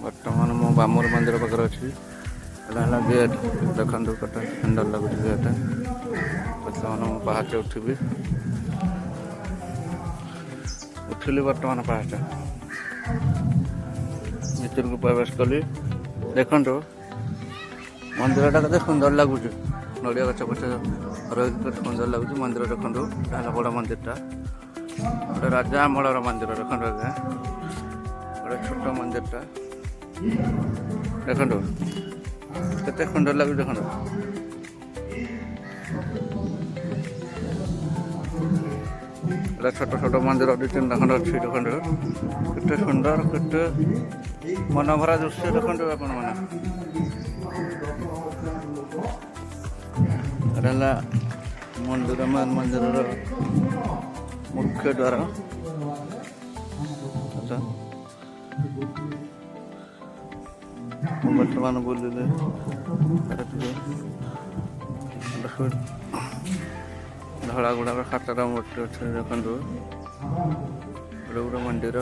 बर्तमान मो बामूर मंदिर पाखे अच्छी गेट देखो कत सुंदर लगुच गेट बर्तमान मो पहाचे उठबी उठिली बर्तमान पहाचे भितर को प्रवेश कली देखु मंदिरटा के सुंदर लगुच नड़िया गच पचे रही सुंदर लगुच मंदिर देखु बड़ मंदिरटा गोटे राजा अमलर मंदिर देखो गोटे छोट मंदिरटा देखो केते सुंदर लगे देखो छोट छोट मंदिर दु तीन खंड अच्छी देखो केते सुंदर केते मनभरा दृश्य देखो आपण मैंने मंदिर मान मंदिर मुख्य द्वार बर्तमान बुलिले धड़ा गुड़ा सातटा मूर्ति अच्छे देखो गोटे मंदिर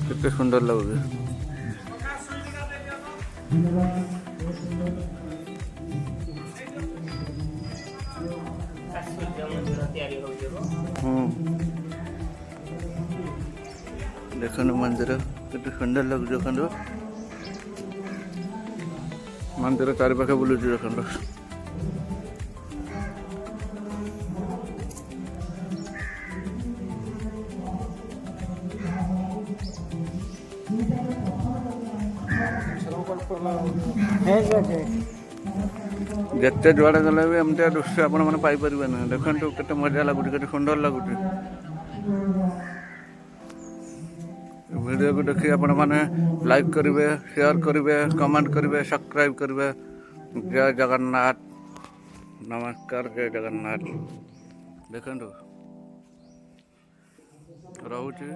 केते सुंदर लगुच देखो मंदिर केते सुंदर लगुच देखो मंदिर चारिपाखे बुलूच देखो जिते जुआड़े गले भी एमती दृश्य आपण मैंने पाइपर ना देखो केते मजा लगुच केते सुंदर लगुच वीडियो को देखिए आपण मैंने लाइक करेंगे शेयर करेंगे कमेंट करेंगे सब्सक्राइब करेंगे जय जगन्नाथ नमस्कार जय जगन्नाथ देखो रोचे।